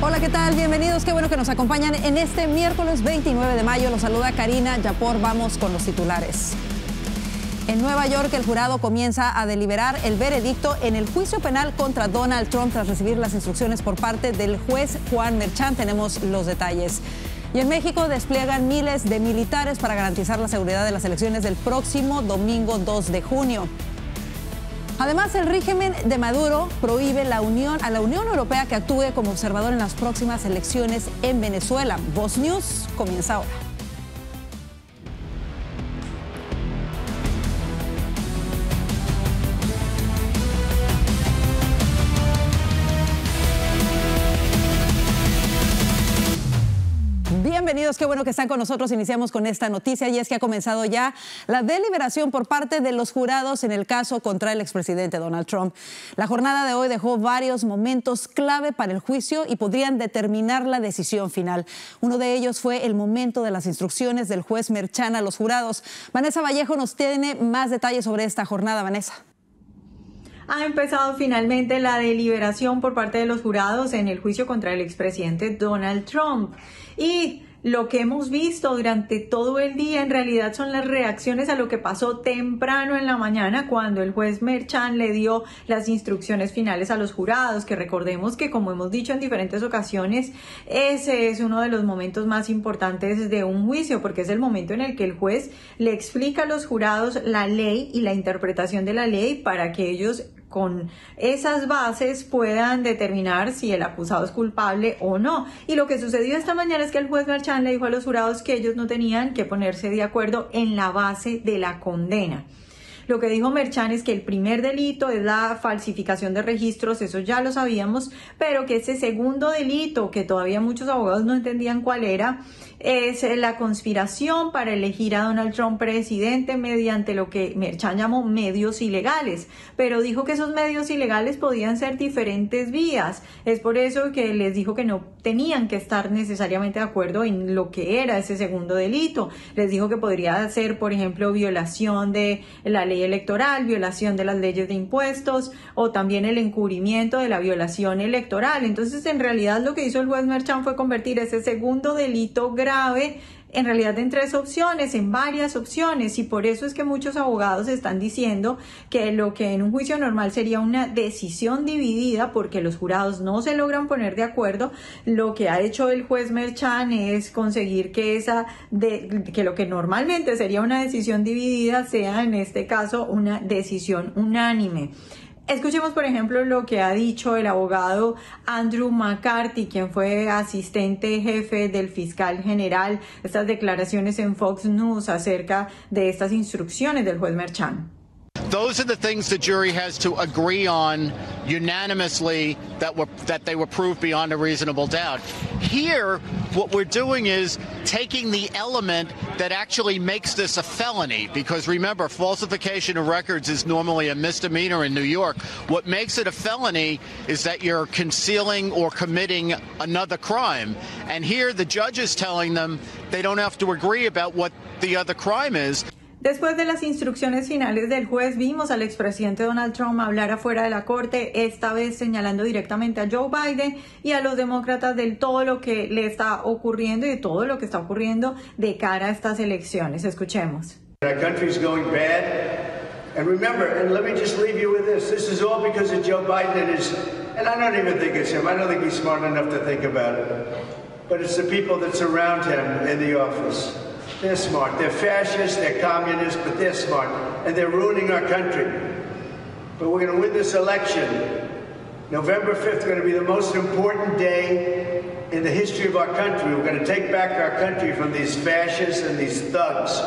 Hola, ¿qué tal? Bienvenidos. Qué bueno que nos acompañan en este miércoles 29 de mayo. Los saluda Karina Yapor. Vamos con los titulares. En Nueva York, el jurado comienza a deliberar el veredicto en el juicio penal contra Donald Trump tras recibir las instrucciones por parte del juez Juan Merchan. Tenemos los detalles. Y en México despliegan miles de militares para garantizar la seguridad de las elecciones del próximo domingo 2 de junio. Además, el régimen de Maduro prohíbe a la Unión Europea que actúe como observador en las próximas elecciones en Venezuela. Voz News comienza ahora. Bienvenidos, qué bueno que están con nosotros. Iniciamos con esta noticia y es que ha comenzado ya la deliberación por parte de los jurados en el caso contra el expresidente Donald Trump. La jornada de hoy dejó varios momentos clave para el juicio y podrían determinar la decisión final. Uno de ellos fue el momento de las instrucciones del juez Merchan a los jurados. Vanessa Vallejo nos tiene más detalles sobre esta jornada. Vanessa. Ha empezado finalmente la deliberación por parte de los jurados en el juicio contra el expresidente Donald Trump. Y lo que hemos visto durante todo el día en realidad son las reacciones a lo que pasó temprano en la mañana cuando el juez Merchan le dio las instrucciones finales a los jurados, que recordemos que, como hemos dicho en diferentes ocasiones, ese es uno de los momentos más importantes de un juicio, porque es el momento en el que el juez le explica a los jurados la ley y la interpretación de la ley para que ellos con esas bases puedan determinar si el acusado es culpable o no. Y lo que sucedió esta mañana es que el juez Merchan le dijo a los jurados que ellos no tenían que ponerse de acuerdo en la base de la condena. Lo que dijo Merchan es que el primer delito es la falsificación de registros, eso ya lo sabíamos, pero que ese segundo delito, que todavía muchos abogados no entendían cuál era, es la conspiración para elegir a Donald Trump presidente mediante lo que Merchan llamó medios ilegales, pero dijo que esos medios ilegales podían ser diferentes vías. Es por eso que les dijo que no tenían que estar necesariamente de acuerdo en lo que era ese segundo delito. Les dijo que podría ser, por ejemplo, violación de la ley electoral, violación de las leyes de impuestos o también el encubrimiento de la violación electoral. Entonces, en realidad, lo que hizo el juez Merchan fue convertir ese segundo delito grave en realidad en tres opciones, en varias opciones, y por eso es que muchos abogados están diciendo que lo que en un juicio normal sería una decisión dividida porque los jurados no se logran poner de acuerdo, lo que ha hecho el juez Merchan es conseguir que que lo que normalmente sería una decisión dividida sea en este caso una decisión unánime. Escuchemos, por ejemplo, lo que ha dicho el abogado Andrew McCarthy, quien fue asistente jefe del fiscal general, estas declaraciones en Fox News acerca de estas instrucciones del juez Merchan. Those are the things the jury has to agree on unanimously that they were proved beyond a reasonable doubt. Here, what we're doing is taking the element that actually makes this a felony, because remember, falsification of records is normally a misdemeanor in New York. What makes it a felony is that you're concealing or committing another crime. And here the judge is telling them they don't have to agree about what the other crime is. Después de las instrucciones finales del juez, vimos al expresidente Donald Trump hablar afuera de la corte, esta vez señalando directamente a Joe Biden y a los demócratas de todo lo que le está ocurriendo y de todo lo que está ocurriendo de cara a estas elecciones. Escuchemos. Our country's going bad. And remember, and let me just leave you with this. This is all because of Joe Biden and I don't even think it's him. I don't think he's smart enough to think about it. But it's the people that surround him in the office. They're smart. They're fascists, they're communists, but they're smart. And they're ruining our country. But we're going to win this election. November 5th is going to be the most important day in the history of our country. We're going to take back our country from these fascists and these thugs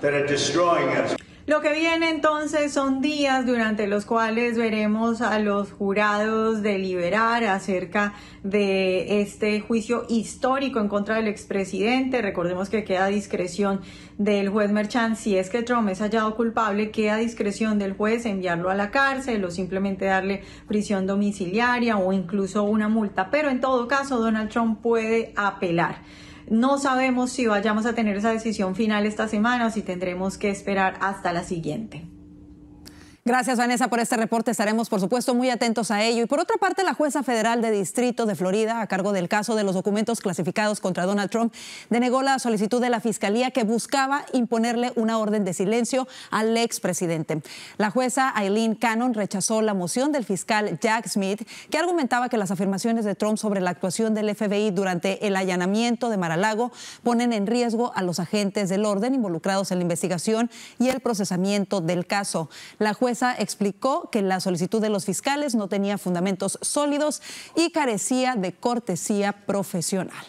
that are destroying us. Lo que viene entonces son días durante los cuales veremos a los jurados deliberar acerca de este juicio histórico en contra del expresidente. Recordemos que queda a discreción del juez Merchan. Si es que Trump es hallado culpable, queda a discreción del juez enviarlo a la cárcel o simplemente darle prisión domiciliaria o incluso una multa. Pero en todo caso, Donald Trump puede apelar. No sabemos si vayamos a tener esa decisión final esta semana o si tendremos que esperar hasta la siguiente. Gracias, Vanessa, por este reporte. Estaremos, por supuesto, muy atentos a ello. Y por otra parte, la jueza federal de distrito de Florida, a cargo del caso de los documentos clasificados contra Donald Trump, denegó la solicitud de la fiscalía que buscaba imponerle una orden de silencio al expresidente. La jueza Aileen Cannon rechazó la moción del fiscal Jack Smith, que argumentaba que las afirmaciones de Trump sobre la actuación del FBI durante el allanamiento de Mar-a-Lago ponen en riesgo a los agentes del orden involucrados en la investigación y el procesamiento del caso. La jueza explicó que la solicitud de los fiscales no tenía fundamentos sólidos y carecía de cortesía profesional.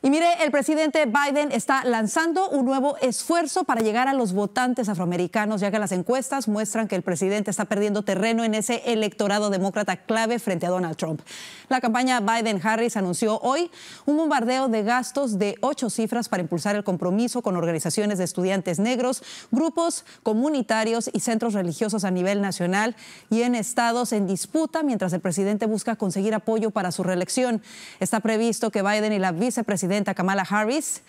Y mire, el presidente Biden está lanzando un nuevo esfuerzo para llegar a los votantes afroamericanos, ya que las encuestas muestran que el presidente está perdiendo terreno en ese electorado demócrata clave frente a Donald Trump. La campaña Biden-Harris anunció hoy un bombardeo de gastos de 8 cifras para impulsar el compromiso con organizaciones de estudiantes negros, grupos comunitarios y centros religiosos a nivel nacional y en estados en disputa, mientras el presidente busca conseguir apoyo para su reelección. Está previsto que Biden y la vicepresidenta Kamala Harris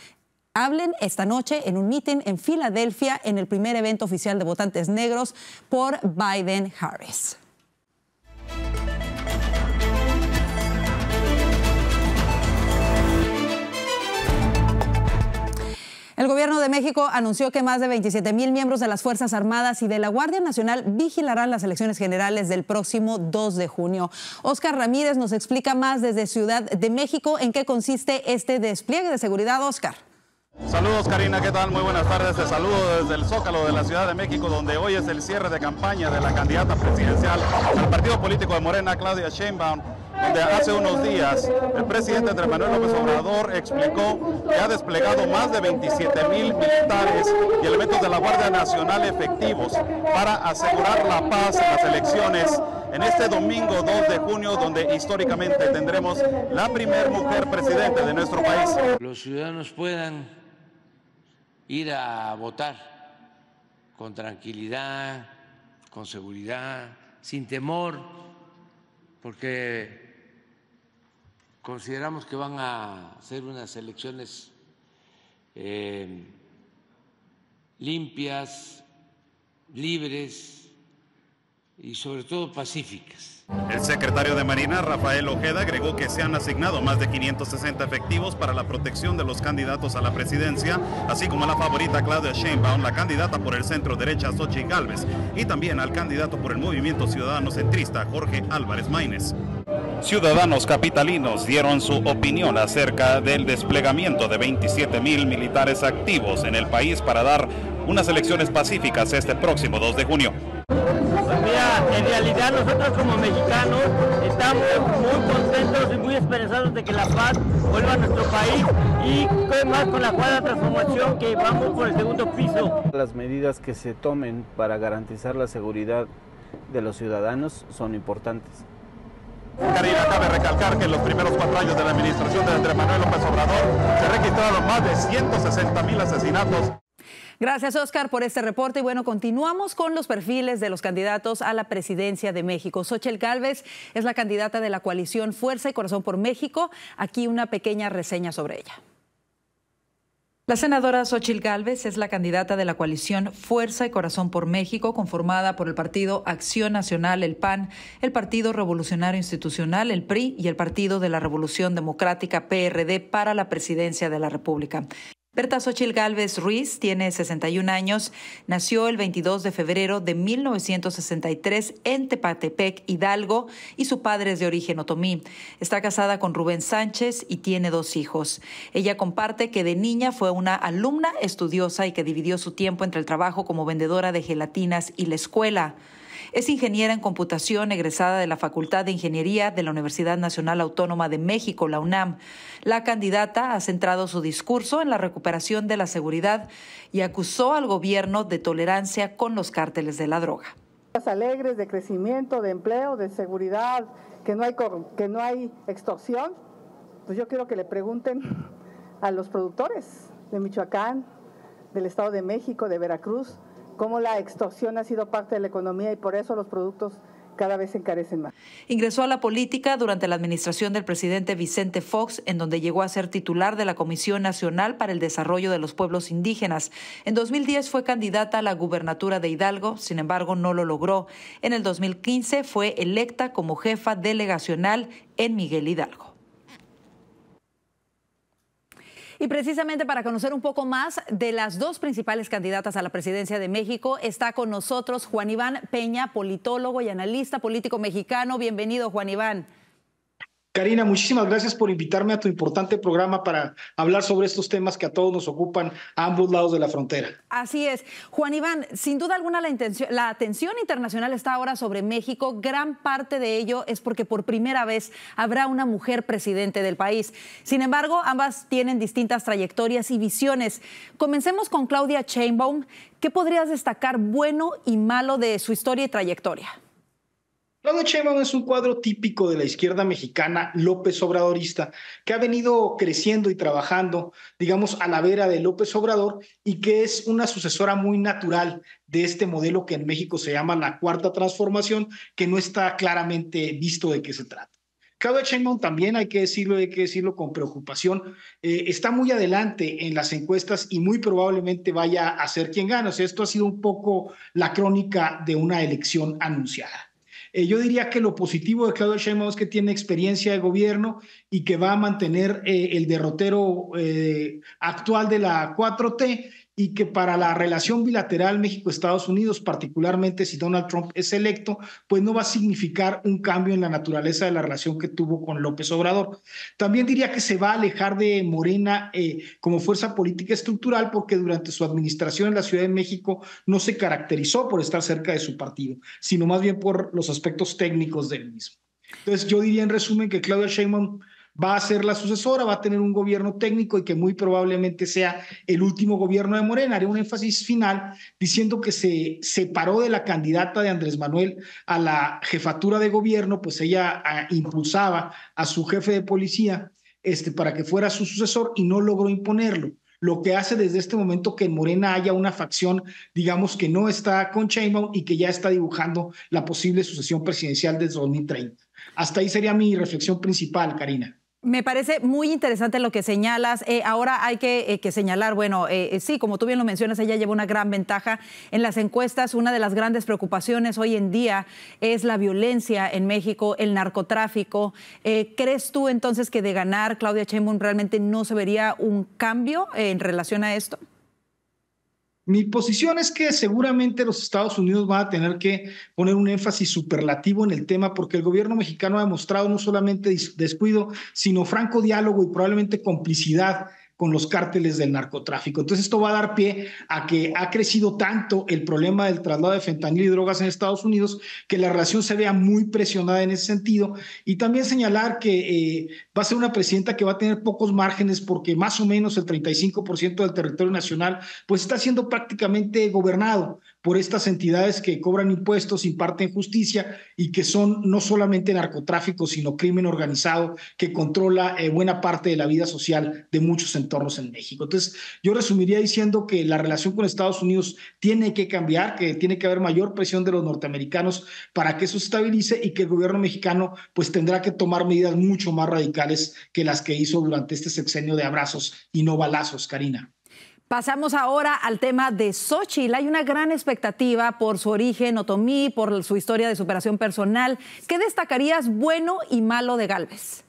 hablen esta noche en un mitin en Filadelfia en el primer evento oficial de votantes negros por Biden-Harris. El gobierno de México anunció que más de 27,000 miembros de las Fuerzas Armadas y de la Guardia Nacional vigilarán las elecciones generales del próximo 2 de junio. Óscar Ramírez nos explica más desde Ciudad de México en qué consiste este despliegue de seguridad. Óscar. Saludos, Karina, ¿qué tal? Muy buenas tardes. Te saludo desde el Zócalo de la Ciudad de México, donde hoy es el cierre de campaña de la candidata presidencial del partido político de Morena, Claudia Sheinbaum, donde hace unos días el presidente Andrés Manuel López Obrador explicó que ha desplegado más de 27,000 militares y elementos de la Guardia Nacional efectivos para asegurar la paz en las elecciones en este domingo 2 de junio, donde históricamente tendremos la primera mujer presidente de nuestro país. Los ciudadanos puedan ir a votar con tranquilidad, con seguridad, sin temor, porque consideramos que van a ser unas elecciones limpias, libres y sobre todo pacíficas. El secretario de Marina, Rafael Ojeda, agregó que se han asignado más de 560 efectivos para la protección de los candidatos a la presidencia, así como a la favorita Claudia Sheinbaum, la candidata por el centro derecha Xochitl Gálvez, y también al candidato por el Movimiento Ciudadano Centrista, Jorge Álvarez Maínez. Ciudadanos capitalinos dieron su opinión acerca del desplegamiento de 27,000 militares activos en el país para dar unas elecciones pacíficas este próximo 2 de junio. Pues mira, en realidad nosotros como mexicanos estamos muy contentos y muy esperanzados de que la paz vuelva a nuestro país y más con la cuarta transformación que vamos por el segundo piso. Las medidas que se tomen para garantizar la seguridad de los ciudadanos son importantes. Karina, cabe recalcar que en los primeros 4 años de la administración de Andrés Manuel López Obrador se registraron más de 160,000 asesinatos. Gracias, Óscar, por este reporte. Y bueno, continuamos con los perfiles de los candidatos a la presidencia de México. Xochitl Gálvez es la candidata de la coalición Fuerza y Corazón por México. Aquí una pequeña reseña sobre ella. La senadora Xochitl Gálvez es la candidata de la coalición Fuerza y Corazón por México, conformada por el Partido Acción Nacional, el PAN, el Partido Revolucionario Institucional, el PRI, y el Partido de la Revolución Democrática, PRD, para la presidencia de la República. Berta Xochitl Gálvez Ruiz tiene 61 años, nació el 22 de febrero de 1963 en Tepatepec, Hidalgo, y su padre es de origen otomí. Está casada con Rubén Sánchez y tiene 2 hijos. Ella comparte que de niña fue una alumna estudiosa y que dividió su tiempo entre el trabajo como vendedora de gelatinas y la escuela. Es ingeniera en computación, egresada de la Facultad de Ingeniería de la Universidad Nacional Autónoma de México, la UNAM. La candidata ha centrado su discurso en la recuperación de la seguridad y acusó al gobierno de tolerancia con los cárteles de la droga. Alegres de crecimiento, de empleo, de seguridad, que no hay extorsión, pues yo quiero que le pregunten a los productores de Michoacán, del Estado de México, de Veracruz, cómo la extorsión ha sido parte de la economía y por eso los productos cada vez se encarecen más. Ingresó a la política durante la administración del presidente Vicente Fox, en donde llegó a ser titular de la Comisión Nacional para el Desarrollo de los Pueblos Indígenas. En 2010 fue candidata a la gubernatura de Hidalgo, sin embargo no lo logró. En el 2015 fue electa como jefa delegacional en Miguel Hidalgo. Y precisamente para conocer un poco más de las dos principales candidatas a la presidencia de México, está con nosotros Juan Iván Peña, politólogo y analista político mexicano. Bienvenido, Juan Iván. Karina, muchísimas gracias por invitarme a tu importante programa para hablar sobre estos temas que a todos nos ocupan a ambos lados de la frontera. Así es. Juan Iván, sin duda alguna la atención internacional está ahora sobre México. Gran parte de ello es porque por primera vez habrá una mujer presidente del país. Sin embargo, ambas tienen distintas trayectorias y visiones. Comencemos con Claudia Sheinbaum. ¿Qué podrías destacar bueno y malo de su historia y trayectoria? Claudia Sheinbaum es un cuadro típico de la izquierda mexicana López Obradorista, que ha venido creciendo y trabajando, digamos, a la vera de López Obrador y que es una sucesora muy natural de este modelo que en México se llama la Cuarta Transformación, que no está claramente visto de qué se trata. Claudia Sheinbaum también, hay que decirlo con preocupación, está muy adelante en las encuestas y muy probablemente vaya a ser quien gane. O sea, esto ha sido un poco la crónica de una elección anunciada. Yo diría que lo positivo de Claudia Sheinbaum es que tiene experiencia de gobierno y que va a mantener el derrotero actual de la 4T y que para la relación bilateral México-Estados Unidos, particularmente si Donald Trump es electo, pues no va a significar un cambio en la naturaleza de la relación que tuvo con López Obrador. También diría que se va a alejar de Morena como fuerza política estructural porque durante su administración en la Ciudad de México no se caracterizó por estar cerca de su partido, sino más bien por los aspectos técnicos del mismo. Entonces yo diría en resumen que Claudia Sheinbaum va a ser la sucesora, va a tener un gobierno técnico y que muy probablemente sea el último gobierno de Morena. Haré un énfasis final diciendo que se separó de la candidata de Andrés Manuel a la jefatura de gobierno, pues ella impulsaba a su jefe de policía para que fuera su sucesor y no logró imponerlo. Lo que hace desde este momento que en Morena haya una facción, digamos, que no está con Sheinbaum y que ya está dibujando la posible sucesión presidencial desde 2030. Hasta ahí sería mi reflexión principal, Karina. Me parece muy interesante lo que señalas. Ahora hay que señalar, bueno, sí, como tú bien lo mencionas, ella lleva una gran ventaja en las encuestas. Una de las grandes preocupaciones hoy en día es la violencia en México, el narcotráfico. ¿Crees tú entonces que de ganar Claudia Sheinbaum realmente no se vería un cambio en relación a esto? Mi posición es que seguramente los Estados Unidos van a tener que poner un énfasis superlativo en el tema porque el gobierno mexicano ha demostrado no solamente descuido, sino franco diálogo y probablemente complicidad con los cárteles del narcotráfico. Entonces esto va a dar pie a que ha crecido tanto el problema del traslado de fentanilo y drogas en Estados Unidos que la relación se vea muy presionada en ese sentido. Y también señalar que va a ser una presidenta que va a tener pocos márgenes porque más o menos el 35% del territorio nacional pues está siendo prácticamente gobernado por estas entidades que cobran impuestos, imparten justicia y que son no solamente narcotráfico, sino crimen organizado que controla buena parte de la vida social de muchos entornos en México. Entonces, yo resumiría diciendo que la relación con Estados Unidos tiene que cambiar, que tiene que haber mayor presión de los norteamericanos para que eso se estabilice y que el gobierno mexicano pues tendrá que tomar medidas mucho más radicales que las que hizo durante este sexenio de abrazos y no balazos, Karina. Pasamos ahora al tema de Xóchitl. Hay una gran expectativa por su origen otomí, por su historia de superación personal. ¿Qué destacarías bueno y malo de Gálvez?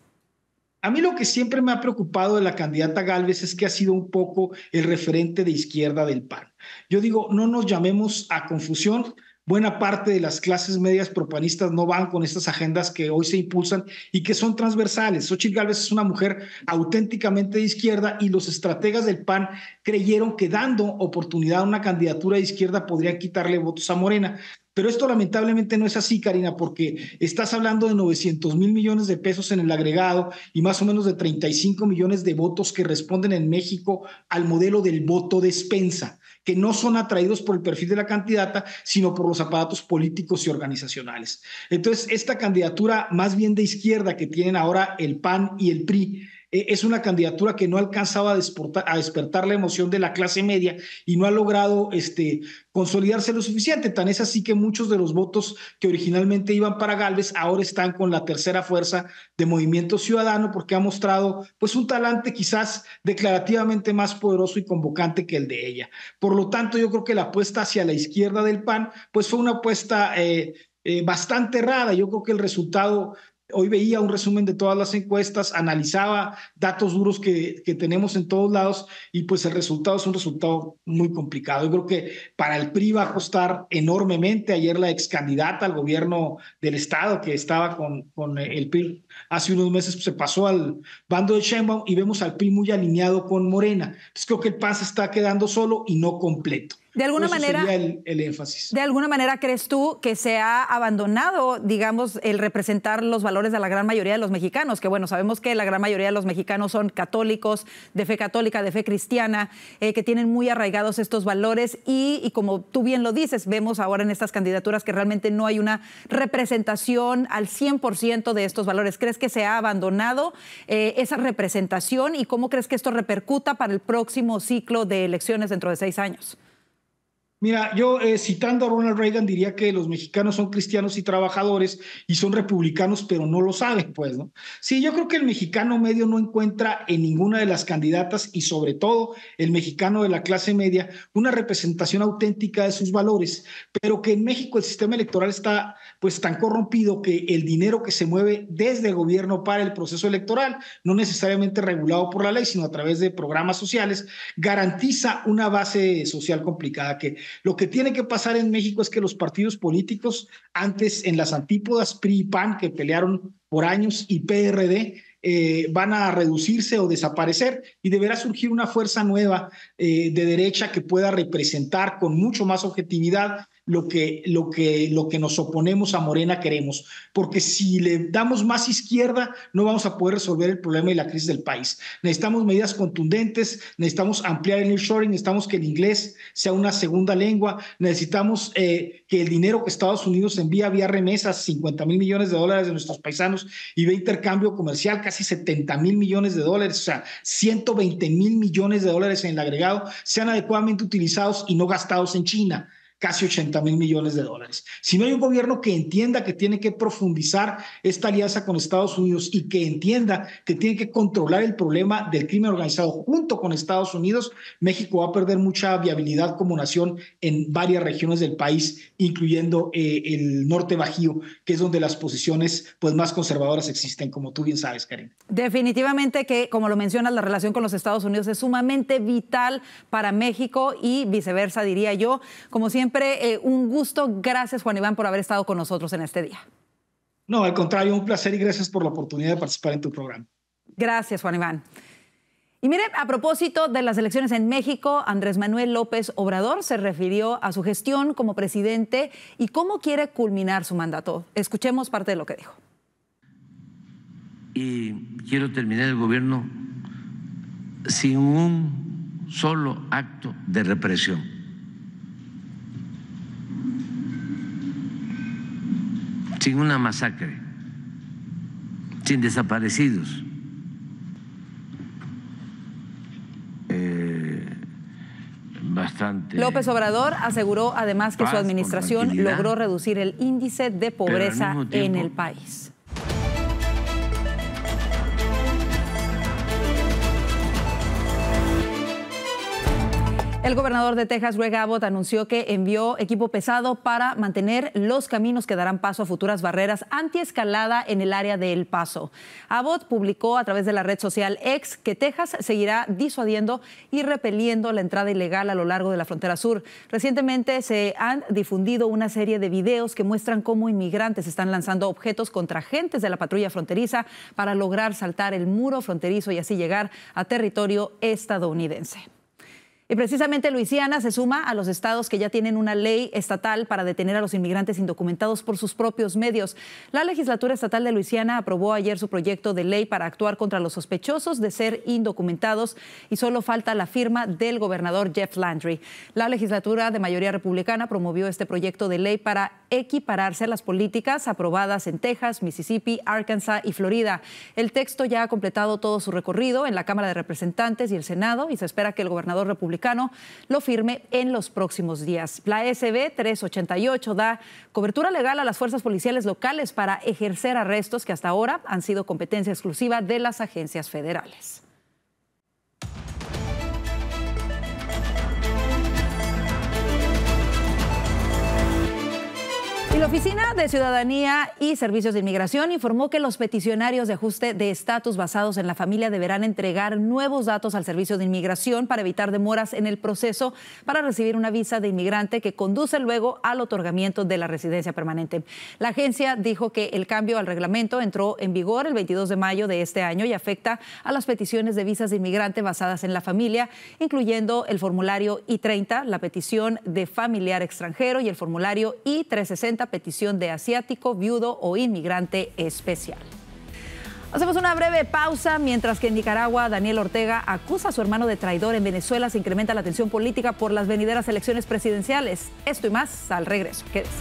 A mí lo que siempre me ha preocupado de la candidata Gálvez es que ha sido un poco el referente de izquierda del PAN. Yo digo, no nos llamemos a confusión. Buena parte de las clases medias propanistas no van con estas agendas que hoy se impulsan y que son transversales. Xóchitl Gálvez es una mujer auténticamente de izquierda y los estrategas del PAN creyeron que dando oportunidad a una candidatura de izquierda podrían quitarle votos a Morena. Pero esto lamentablemente no es así, Karina, porque estás hablando de 900,000 millones de pesos en el agregado y más o menos de 35 millones de votos que responden en México al modelo del voto despensa, que no son atraídos por el perfil de la candidata, sino por los aparatos políticos y organizacionales. Entonces, esta candidatura más bien de izquierda que tienen ahora el PAN y el PRI, es una candidatura que no alcanzaba a despertar la emoción de la clase media y no ha logrado consolidarse lo suficiente. Tan es así que muchos de los votos que originalmente iban para Gálvez ahora están con la tercera fuerza de Movimiento Ciudadano, porque ha mostrado pues un talante quizás declarativamente más poderoso y convocante que el de ella. Por lo tanto, yo creo que la apuesta hacia la izquierda del PAN pues fue una apuesta bastante errada. Yo creo que el resultado... Hoy veía un resumen de todas las encuestas, analizaba datos duros que tenemos en todos lados y pues el resultado es un resultado muy complicado. Yo creo que para el PRI va a costar enormemente. Ayer la ex candidata al gobierno del estado que estaba con el PRI hace unos meses pues, se pasó al bando de Sheinbaum y vemos al PRI muy alineado con Morena. Entonces creo que el PAN se está quedando solo y no completo. De alguna manera, sería el énfasis. ¿De alguna manera crees tú que se ha abandonado, digamos, el representar los valores de la gran mayoría de los mexicanos? Que bueno, sabemos que la gran mayoría de los mexicanos son católicos, de fe católica, de fe cristiana, que tienen muy arraigados estos valores y como tú bien lo dices, vemos ahora en estas candidaturas que realmente no hay una representación al 100% de estos valores. ¿Crees que se ha abandonado esa representación y cómo crees que esto repercuta para el próximo ciclo de elecciones dentro de 6 años? Mira, yo citando a Ronald Reagan diría que los mexicanos son cristianos y trabajadores y son republicanos, pero no lo saben, pues, ¿no? Sí, yo creo que el mexicano medio no encuentra en ninguna de las candidatas y sobre todo el mexicano de la clase media una representación auténtica de sus valores, pero que en México el sistema electoral está pues tan corrompido que el dinero que se mueve desde el gobierno para el proceso electoral, no necesariamente regulado por la ley, sino a través de programas sociales, garantiza una base social complicada que lo que tiene que pasar en México es que los partidos políticos, antes en las antípodas PRI y PAN, que pelearon por años, y PRD, van a reducirse o desaparecer y deberá surgir una fuerza nueva de derecha que pueda representar con mucho más objetividad lo que nos oponemos a Morena queremos, porque si le damos más izquierda no vamos a poder resolver el problema y la crisis del país. Necesitamos medidas contundentes, necesitamos ampliar el nearshoring, necesitamos que el inglés sea una segunda lengua, necesitamos que el dinero que Estados Unidos envía vía remesas, $50,000 millones de nuestros paisanos, y vía intercambio comercial, casi $70,000 millones, o sea, $120,000 millones en el agregado, sean adecuadamente utilizados y no gastados en China. Casi $80,000 millones. Si no hay un gobierno que entienda que tiene que profundizar esta alianza con Estados Unidos y que entienda que tiene que controlar el problema del crimen organizado junto con Estados Unidos, México va a perder mucha viabilidad como nación en varias regiones del país, incluyendo el norte bajío, que es donde las posiciones pues, más conservadoras existen, como tú bien sabes, Karina. Definitivamente que, como lo mencionas, la relación con los Estados Unidos es sumamente vital para México y viceversa, diría yo. Como siempre, un gusto. Gracias, Juan Iván, por haber estado con nosotros en este día. No, al contrario, un placer y gracias por la oportunidad de participar en tu programa. Gracias, Juan Iván. Y mire, a propósito de las elecciones en México, Andrés Manuel López Obrador se refirió a su gestión como presidente y cómo quiere culminar su mandato. Escuchemos parte de lo que dijo. Y quiero terminar el gobierno sin un solo acto de represión. Sin una masacre, sin desaparecidos. López Obrador aseguró además que su administración logró reducir el índice de pobreza en el país. El gobernador de Texas, Greg Abbott, anunció que envió equipo pesado para mantener los caminos que darán paso a futuras barreras antiescalada en el área de El Paso. Abbott publicó a través de la red social X que Texas seguirá disuadiendo y repeliendo la entrada ilegal a lo largo de la frontera sur. Recientemente se han difundido una serie de videos que muestran cómo inmigrantes están lanzando objetos contra agentes de la patrulla fronteriza para lograr saltar el muro fronterizo y así llegar a territorio estadounidense. Y precisamente Luisiana se suma a los estados que ya tienen una ley estatal para detener a los inmigrantes indocumentados por sus propios medios. La legislatura estatal de Luisiana aprobó ayer su proyecto de ley para actuar contra los sospechosos de ser indocumentados y solo falta la firma del gobernador Jeff Landry. La legislatura de mayoría republicana promovió este proyecto de ley para equipararse a las políticas aprobadas en Texas, Mississippi, Arkansas y Florida. El texto ya ha completado todo su recorrido en la Cámara de Representantes y el Senado y se espera que el gobernador republicano lo firme en los próximos días. La SB 388 da cobertura legal a las fuerzas policiales locales para ejercer arrestos que hasta ahora han sido competencia exclusiva de las agencias federales. Y la Oficina de Ciudadanía y Servicios de Inmigración informó que los peticionarios de ajuste de estatus basados en la familia deberán entregar nuevos datos al Servicio de Inmigración para evitar demoras en el proceso para recibir una visa de inmigrante que conduce luego al otorgamiento de la residencia permanente. La agencia dijo que el cambio al reglamento entró en vigor el 22 de mayo de este año y afecta a las peticiones de visas de inmigrante basadas en la familia, incluyendo el formulario I-30, la petición de familiar extranjero y el formulario I-360, petición de asiático, viudo o inmigrante especial. Hacemos una breve pausa. Mientras que en Nicaragua, Daniel Ortega acusa a su hermano de traidor. En Venezuela se incrementa la tensión política por las venideras elecciones presidenciales. Esto y más al regreso. Quédese.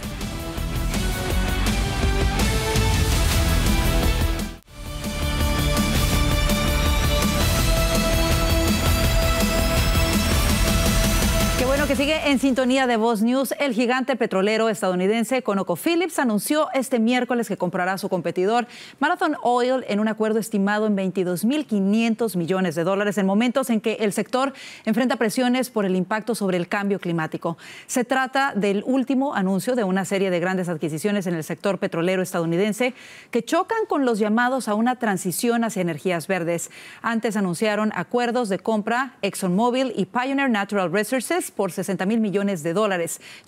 Que sigue en sintonía de Voz News. El gigante petrolero estadounidense ConocoPhillips anunció este miércoles que comprará a su competidor Marathon Oil en un acuerdo estimado en $22.500 millones en momentos en que el sector enfrenta presiones por el impacto sobre el cambio climático. Se trata del último anuncio de una serie de grandes adquisiciones en el sector petrolero estadounidense que chocan con los llamados a una transición hacia energías verdes. Antes anunciaron acuerdos de compra ExxonMobil y Pioneer Natural Resources por $60.000 millones,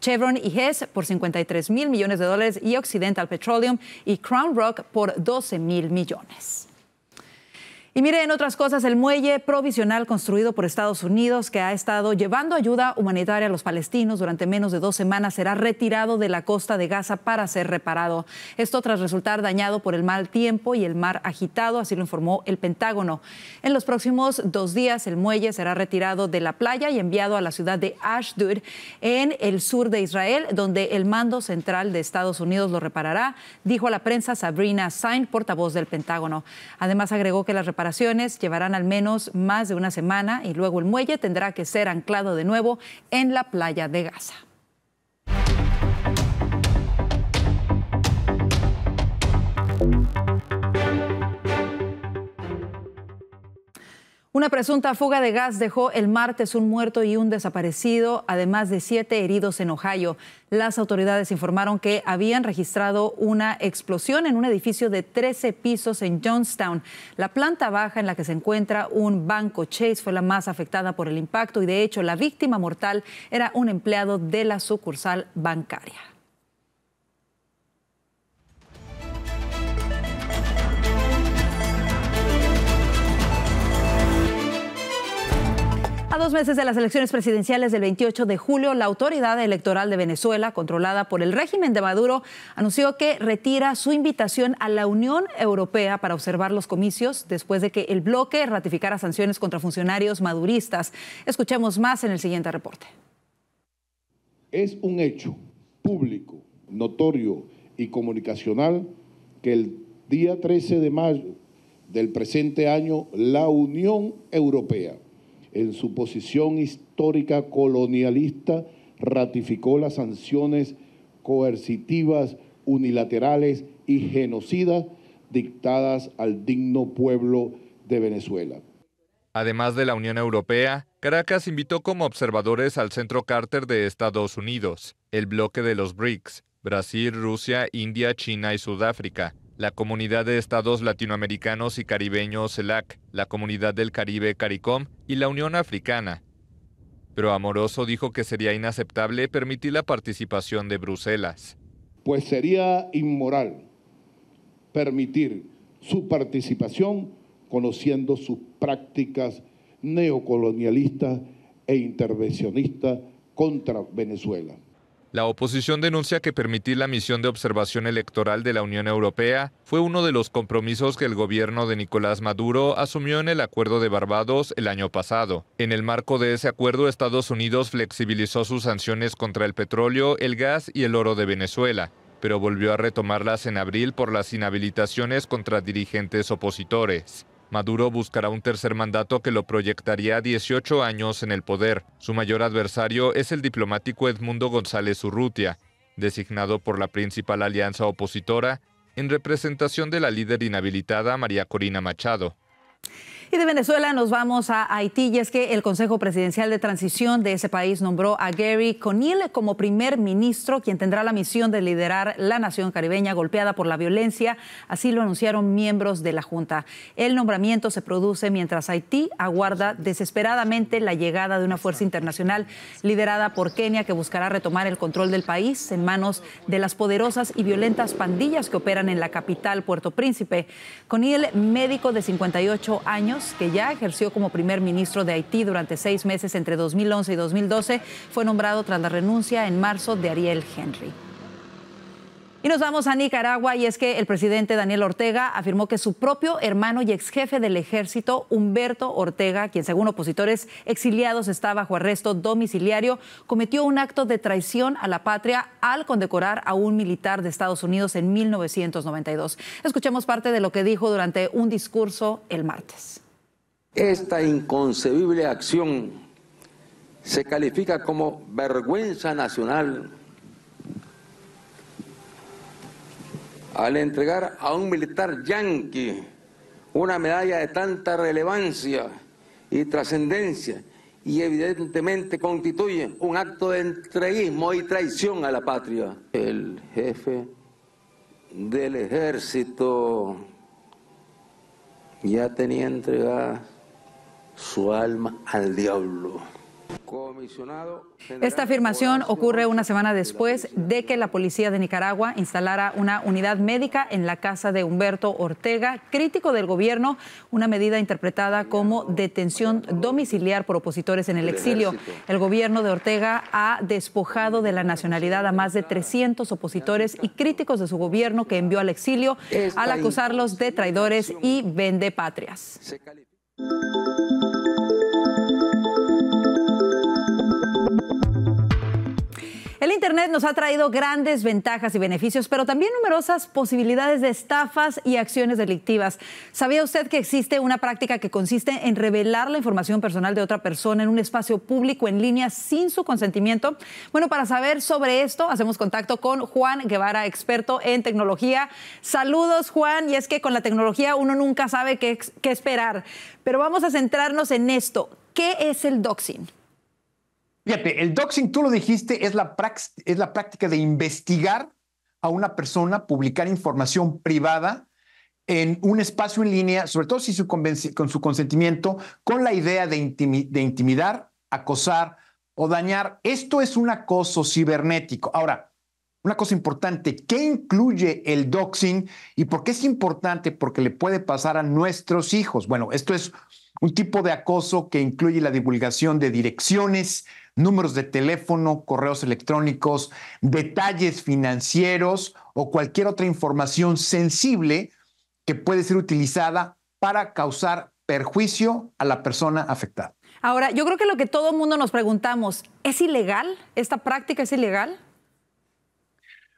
Chevron y Hess por $53.000 millones y Occidental Petroleum y Crown Rock por $12.000 millones. Y mire, en otras cosas, el muelle provisional construido por Estados Unidos, que ha estado llevando ayuda humanitaria a los palestinos durante menos de 2 semanas, será retirado de la costa de Gaza para ser reparado. Esto tras resultar dañado por el mal tiempo y el mar agitado, así lo informó el Pentágono. En los próximos 2 días, el muelle será retirado de la playa y enviado a la ciudad de Ashdod, en el sur de Israel, donde el mando central de Estados Unidos lo reparará, dijo a la prensa Sabrina Sain, portavoz del Pentágono. Además, agregó que las reparaciones llevarán al menos más de 1 semana y luego el muelle tendrá que ser anclado de nuevo en la playa de Gaza. Una presunta fuga de gas dejó el martes un muerto y un desaparecido, además de 7 heridos en Ohio. Las autoridades informaron que habían registrado una explosión en un edificio de 13 pisos en Johnstown. La planta baja en la que se encuentra un banco Chase fue la más afectada por el impacto y, de hecho, la víctima mortal era un empleado de la sucursal bancaria. A 2 meses de las elecciones presidenciales del 28 de julio, la Autoridad Electoral de Venezuela, controlada por el régimen de Maduro, anunció que retira su invitación a la Unión Europea para observar los comicios después de que el bloque ratificara sanciones contra funcionarios maduristas. Escuchemos más en el siguiente reporte. Es un hecho público, notorio y comunicacional que el día 13 de mayo del presente año, la Unión Europea, en su posición histórica colonialista, ratificó las sanciones coercitivas, unilaterales y genocidas dictadas al digno pueblo de Venezuela. Además de la Unión Europea, Caracas invitó como observadores al Centro Carter de Estados Unidos, el bloque de los BRICS, Brasil, Rusia, India, China y Sudáfrica, la Comunidad de Estados Latinoamericanos y Caribeños CELAC, la Comunidad del Caribe CARICOM y la Unión Africana. Pero Amoroso dijo que sería inaceptable permitir la participación de Bruselas. Pues sería inmoral permitir su participación conociendo sus prácticas neocolonialistas e intervencionista contra Venezuela. La oposición denuncia que permitir la misión de observación electoral de la Unión Europea fue uno de los compromisos que el gobierno de Nicolás Maduro asumió en el Acuerdo de Barbados el año pasado. En el marco de ese acuerdo, Estados Unidos flexibilizó sus sanciones contra el petróleo, el gas y el oro de Venezuela, pero volvió a retomarlas en abril por las inhabilitaciones contra dirigentes opositores. Maduro buscará un tercer mandato que lo proyectaría a 18 años en el poder. Su mayor adversario es el diplomático Edmundo González Urrutia, designado por la principal alianza opositora en representación de la líder inhabilitada María Corina Machado. Y de Venezuela nos vamos a Haití, y es que el Consejo Presidencial de Transición de ese país nombró a Gary Conille como primer ministro, quien tendrá la misión de liderar la nación caribeña golpeada por la violencia. Así lo anunciaron miembros de la Junta. El nombramiento se produce mientras Haití aguarda desesperadamente la llegada de una fuerza internacional liderada por Kenia, que buscará retomar el control del país en manos de las poderosas y violentas pandillas que operan en la capital, Puerto Príncipe. Conille, médico de 58 años, que ya ejerció como primer ministro de Haití durante 6 meses entre 2011 y 2012, fue nombrado tras la renuncia en marzo de Ariel Henry. Y nos vamos a Nicaragua, y es que el presidente Daniel Ortega afirmó que su propio hermano y ex jefe del ejército, Humberto Ortega, quien según opositores exiliados está bajo arresto domiciliario, cometió un acto de traición a la patria al condecorar a un militar de Estados Unidos en 1992. Escuchemos parte de lo que dijo durante un discurso el martes. Esta inconcebible acción se califica como vergüenza nacional al entregar a un militar yanqui una medalla de tanta relevancia y trascendencia, y evidentemente constituye un acto de entreguismo y traición a la patria. El jefe del ejército ya tenía entregada su alma al diablo. Esta afirmación ocurre una semana después de que la policía de Nicaragua instalara una unidad médica en la casa de Humberto Ortega, crítico del gobierno, una medida interpretada como detención domiciliar por opositores en el exilio. El gobierno de Ortega ha despojado de la nacionalidad a más de 300 opositores y críticos de su gobierno que envió al exilio al acusarlos de traidores y vendepatrias. El Internet nos ha traído grandes ventajas y beneficios, pero también numerosas posibilidades de estafas y acciones delictivas. ¿Sabía usted que existe una práctica que consiste en revelar la información personal de otra persona en un espacio público en línea sin su consentimiento? Bueno, para saber sobre esto, hacemos contacto con Juan Guevara, experto en tecnología. Saludos, Juan. Y es que con la tecnología uno nunca sabe qué esperar. Pero vamos a centrarnos en esto. ¿Qué es el doxing? Fíjate, el doxing, tú lo dijiste, es la práctica de investigar a una persona, publicar información privada en un espacio en línea, sobre todo si con su consentimiento, con la idea de intimidar, acosar o dañar. Esto es un acoso cibernético. Ahora, una cosa importante, ¿qué incluye el doxing y por qué es importante? Porque le puede pasar a nuestros hijos. Bueno, esto es un tipo de acoso que incluye la divulgación de direcciones, números de teléfono, correos electrónicos, detalles financieros o cualquier otra información sensible que puede ser utilizada para causar perjuicio a la persona afectada. Ahora, yo creo que lo que todo el mundo nos preguntamos, ¿es ilegal? ¿Esta práctica es ilegal?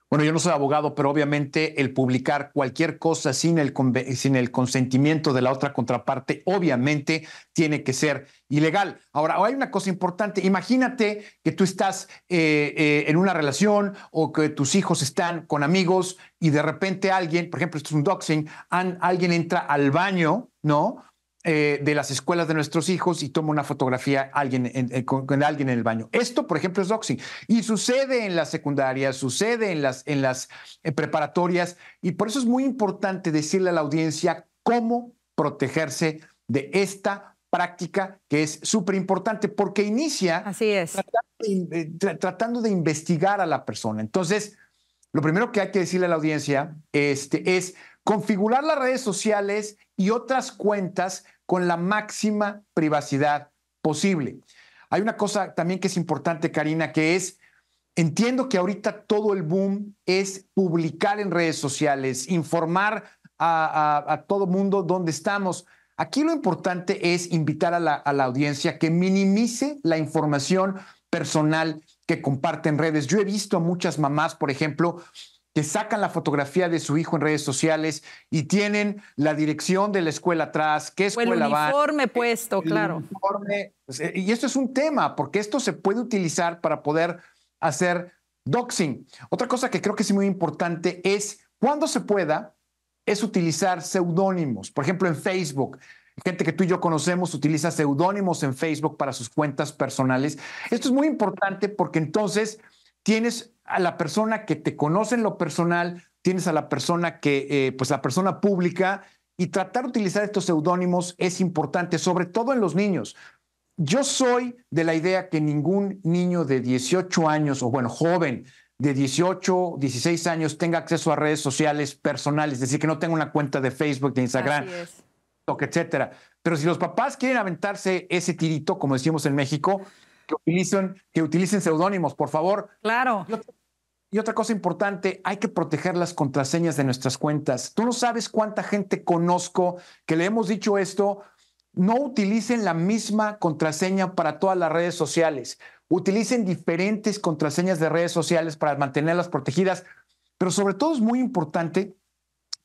Bueno, yo no soy abogado, pero obviamente el publicar cualquier cosa sin el consentimiento de la otra contraparte, obviamente tiene que ser ilegal. Ahora, hay una cosa importante. Imagínate que tú estás en una relación o que tus hijos están con amigos y de repente alguien, por ejemplo, esto es un doxing, alguien entra al baño, ¿no?, de las escuelas de nuestros hijos y toma una fotografía con alguien en el baño. Esto, por ejemplo, es doxing. Y sucede en las secundarias, sucede en las preparatorias, y por eso es muy importante decirle a la audiencia cómo protegerse de esta práctica, que es súper importante porque inicia tratando de investigar a la persona. Entonces, lo primero que hay que decirle a la audiencia es configurar las redes sociales y otras cuentas con la máxima privacidad posible. hay una cosa también que es importante, Karina, que es, entiendo que ahorita todo el boom es publicar en redes sociales, informar a todo mundo dónde estamos. Aquí lo importante es invitar a la audiencia que minimice la información personal que comparte en redes. Yo he visto a muchas mamás, por ejemplo, que sacan la fotografía de su hijo en redes sociales y tienen la dirección de la escuela atrás, qué escuela va. El uniforme puesto, claro. Uniforme. Y esto es un tema, porque esto se puede utilizar para poder hacer doxing. Otra cosa que creo que es muy importante es, cuando se pueda, es utilizar seudónimos. Por ejemplo, en Facebook, gente que tú y yo conocemos utiliza seudónimos en Facebook para sus cuentas personales. Esto es muy importante porque entonces tienes a la persona que te conoce en lo personal, tienes a la persona que, pues la persona pública, y tratar de utilizar estos seudónimos es importante, sobre todo en los niños. Yo soy de la idea que ningún niño de 18 años, o bueno, joven de 18, 16 años tenga acceso a redes sociales personales, es decir, que no tenga una cuenta de Facebook, de Instagram, etcétera. Pero si los papás quieren aventarse ese tirito, como decimos en México, que utilicen seudónimos, por favor. Claro. Y otra cosa importante, hay que proteger las contraseñas de nuestras cuentas. Tú no sabes cuánta gente conozco que le hemos dicho esto. No utilicen la misma contraseña para todas las redes sociales. Utilicen diferentes contraseñas de redes sociales para mantenerlas protegidas. Pero sobre todo es muy importante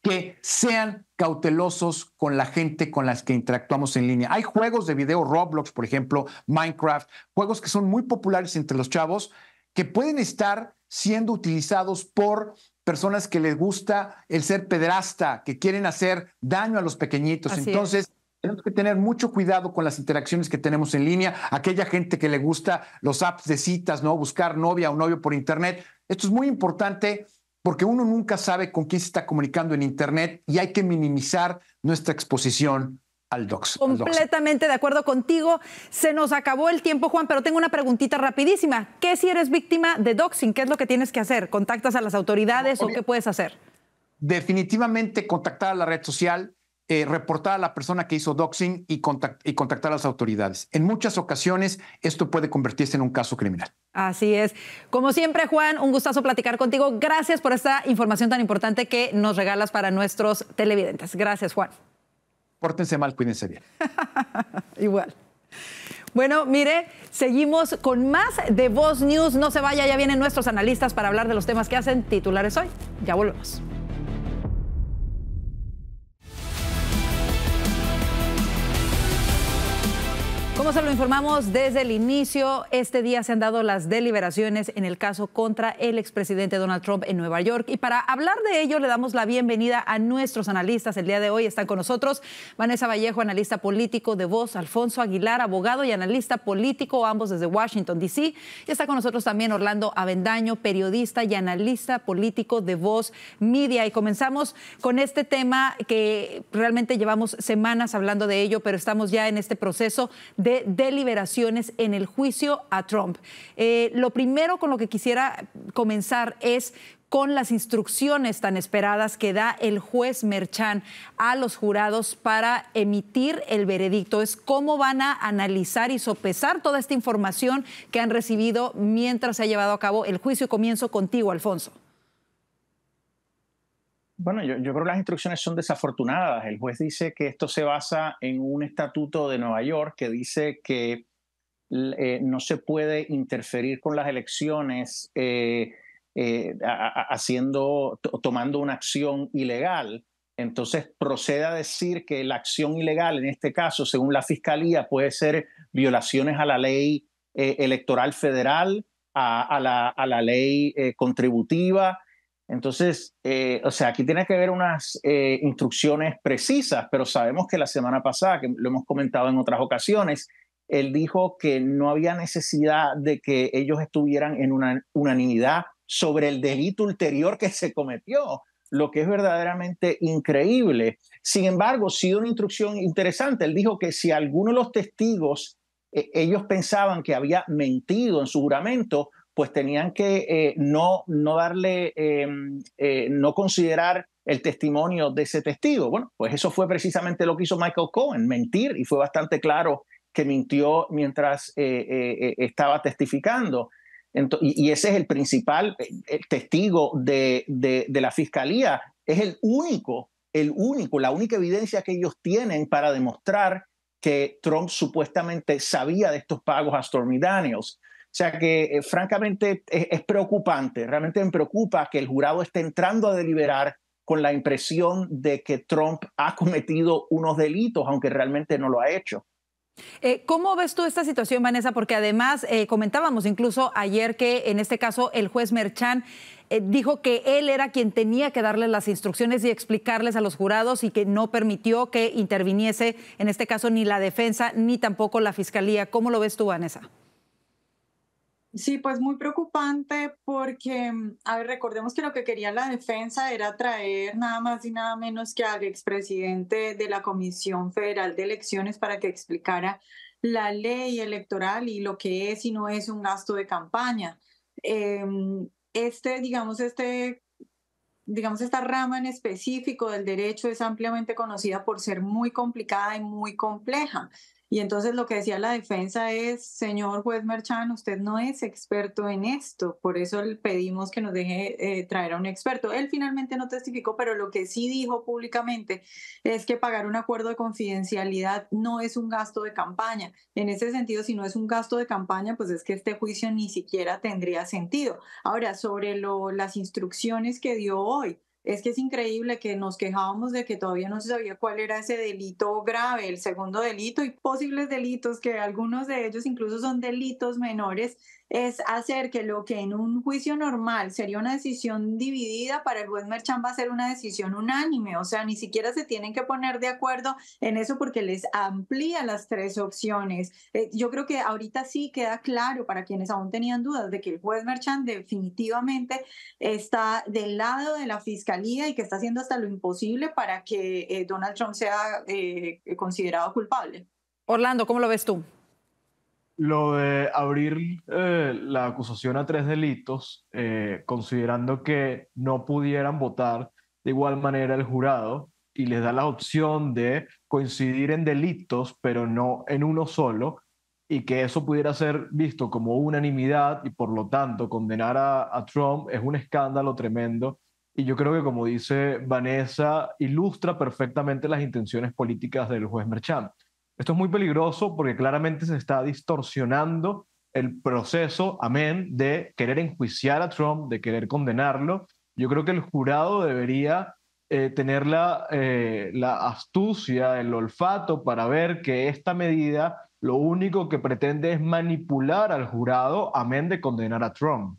que sean cautelosos con la gente con las que interactuamos en línea. Hay juegos de video, Roblox, por ejemplo, Minecraft, juegos que son muy populares entre los chavos, que pueden estar siendo utilizados por personas que les gusta el ser pederasta, que quieren hacer daño a los pequeñitos. Entonces, tenemos que tener mucho cuidado con las interacciones que tenemos en línea. Aquella gente que le gusta los apps de citas, ¿no? Buscar novia o novio por internet. Esto es muy importante porque uno nunca sabe con quién se está comunicando en internet y hay que minimizar nuestra exposición al dox. Completamente de acuerdo contigo. Se nos acabó el tiempo, Juan, pero tengo una preguntita rapidísima. ¿Qué si eres víctima de doxing? ¿Qué es lo que tienes que hacer? ¿Contactas a las autoridades o qué puedes hacer? Definitivamente contactar a la red social, reportar a la persona que hizo doxing y contactar a las autoridades. En muchas ocasiones esto puede convertirse en un caso criminal. Así es. Como siempre, Juan, un gustazo platicar contigo. Gracias por esta información tan importante que nos regalas para nuestros televidentes. Gracias, Juan. Pórtense mal, cuídense bien. Igual. Bueno, mire, seguimos con más de Voz News. No se vaya, ya vienen nuestros analistas para hablar de los temas que hacen titulares hoy. Ya volvemos. Como se lo informamos desde el inicio, este día se han dado las deliberaciones en el caso contra el expresidente Donald Trump en Nueva York. Y para hablar de ello, le damos la bienvenida a nuestros analistas. El día de hoy están con nosotros Vanessa Vallejo, analista político de Voz, Alfonso Aguilar, abogado y analista político, ambos desde Washington, D.C. Y está con nosotros también Orlando Avendaño, periodista y analista político de Voz Media. Y comenzamos con este tema que realmente llevamos semanas hablando de ello, pero estamos ya en este proceso de deliberaciones en el juicio a Trump. Lo primero con lo que quisiera comenzar es con las instrucciones tan esperadas que da el juez Merchan a los jurados para emitir el veredicto. Es cómo van a analizar y sopesar toda esta información que han recibido mientras se ha llevado a cabo el juicio. Comienzo contigo, Alfonso. Bueno, yo creo que las instrucciones son desafortunadas. El juez dice que esto se basa en un estatuto de Nueva York que dice que no se puede interferir con las elecciones tomando una acción ilegal. Entonces procede a decir que la acción ilegal, en este caso, según la Fiscalía, puede ser violaciones a la ley electoral federal, a la ley contributiva. Entonces, aquí tiene que haber unas instrucciones precisas, pero sabemos que la semana pasada, que lo hemos comentado en otras ocasiones, él dijo que no había necesidad de que ellos estuvieran en una unanimidad sobre el delito ulterior que se cometió, lo que es verdaderamente increíble. Sin embargo, sí una instrucción interesante. Él dijo que si alguno de los testigos, ellos pensaban que había mentido en su juramento, pues tenían que no considerar el testimonio de ese testigo. Bueno, pues eso fue precisamente lo que hizo Michael Cohen, mentir, y fue bastante claro que mintió mientras estaba testificando. Y ese es el principal testigo de la fiscalía. Es la única evidencia que ellos tienen para demostrar que Trump supuestamente sabía de estos pagos a Stormy Daniels. O sea que francamente es preocupante. Realmente me preocupa que el jurado esté entrando a deliberar con la impresión de que Trump ha cometido unos delitos, aunque realmente no lo ha hecho. ¿Cómo ves tú esta situación, Vanessa? Porque además comentábamos incluso ayer que en este caso el juez Merchan dijo que él era quien tenía que darles las instrucciones y explicarles a los jurados y que no permitió que interviniese en este caso ni la defensa ni tampoco la fiscalía. ¿Cómo lo ves tú, Vanessa? Sí, pues muy preocupante porque, a ver, recordemos que lo que quería la defensa era traer nada más y nada menos que al expresidente de la Comisión Federal de Elecciones para que explicara la ley electoral y lo que es y no es un gasto de campaña. Esta rama en específico del derecho es ampliamente conocida por ser muy complicada y muy compleja. Y entonces lo que decía la defensa es, señor juez Merchan, usted no es experto en esto, por eso le pedimos que nos deje traer a un experto. Él finalmente no testificó, pero lo que sí dijo públicamente es que pagar un acuerdo de confidencialidad no es un gasto de campaña. En ese sentido, si no es un gasto de campaña, pues es que este juicio ni siquiera tendría sentido. Ahora, sobre las instrucciones que dio hoy, es que es increíble que nos quejábamos de que todavía no se sabía cuál era ese delito grave, el segundo delito y posibles delitos, que algunos de ellos incluso son delitos menores, es hacer que lo que en un juicio normal sería una decisión dividida, para el juez Merchan va a ser una decisión unánime. O sea, ni siquiera se tienen que poner de acuerdo en eso porque les amplía las tres opciones. Yo creo que ahorita sí queda claro para quienes aún tenían dudas de que el juez Merchan definitivamente está del lado de la fiscalía y que está haciendo hasta lo imposible para que Donald Trump sea considerado culpable. Orlando, ¿cómo lo ves tú? Lo de abrir la acusación a 3 delitos, considerando que no pudieran votar de igual manera el jurado, y les da la opción de coincidir en delitos, pero no en uno solo, y que eso pudiera ser visto como unanimidad y por lo tanto condenar a Trump es un escándalo tremendo. Y yo creo que, como dice Vanessa, ilustra perfectamente las intenciones políticas del juez Merchan. Esto es muy peligroso porque claramente se está distorsionando el proceso, amén, de querer enjuiciar a Trump, de querer condenarlo. Yo creo que el jurado debería tener la astucia, el olfato para ver que esta medida lo único que pretende es manipular al jurado, amén de condenar a Trump.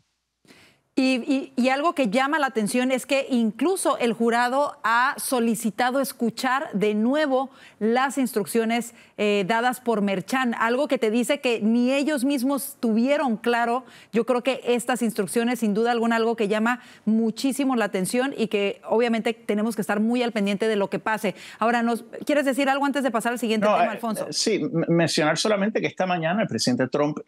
Y algo que llama la atención es que incluso el jurado ha solicitado escuchar de nuevo las instrucciones dadas por Merchan, algo que te dice que ni ellos mismos tuvieron claro. Yo creo que estas instrucciones, sin duda alguna, algo que llama muchísimo la atención y que obviamente tenemos que estar muy al pendiente de lo que pase. Ahora, ¿quieres decir algo antes de pasar al siguiente tema, Alfonso? Sí, mencionar solamente que esta mañana el presidente Trump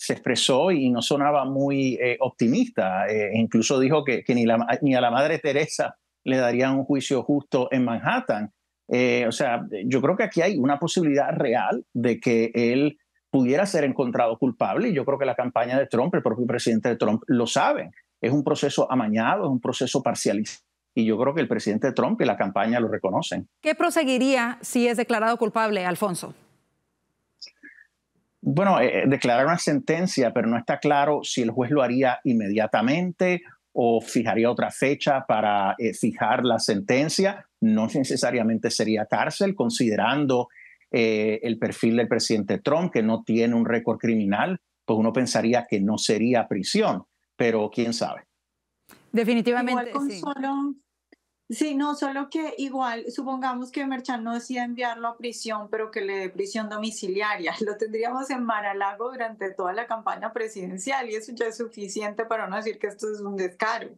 se expresó y no sonaba muy optimista. Incluso dijo que ni a la Madre Teresa le darían un juicio justo en Manhattan. O sea, yo creo que aquí hay una posibilidad real de que él pudiera ser encontrado culpable, y yo creo que la campaña de Trump, el propio presidente de Trump, lo saben. Es un proceso amañado, es un proceso parcializado. Y yo creo que el presidente Trump y la campaña lo reconocen. ¿Qué proseguiría si es declarado culpable, Alfonso? Bueno, declarar una sentencia, pero no está claro si el juez lo haría inmediatamente o fijaría otra fecha para fijar la sentencia. No necesariamente sería cárcel, considerando el perfil del presidente Trump, que no tiene un récord criminal, pues uno pensaría que no sería prisión, pero quién sabe. Definitivamente, igual sí. Sí, no, solo que igual, supongamos que Merchan no decida enviarlo a prisión, pero que le dé prisión domiciliaria. Lo tendríamos en Mar-a-Lago durante toda la campaña presidencial y eso ya es suficiente para no decir que esto es un descaro.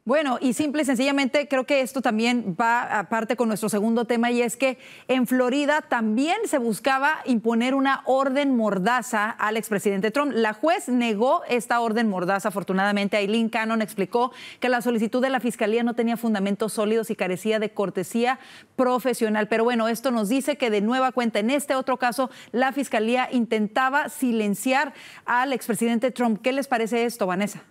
Bueno, y simple y sencillamente creo que esto también va aparte con nuestro segundo tema, y es que en Florida también se buscaba imponer una orden mordaza al expresidente Trump. La juez negó esta orden mordaza. Afortunadamente, Aileen Cannon explicó que la solicitud de la fiscalía no tenía fundamentos sólidos y carecía de cortesía profesional. Pero bueno, esto nos dice que de nueva cuenta en este otro caso la fiscalía intentaba silenciar al expresidente Trump. ¿Qué les parece esto, Vanessa?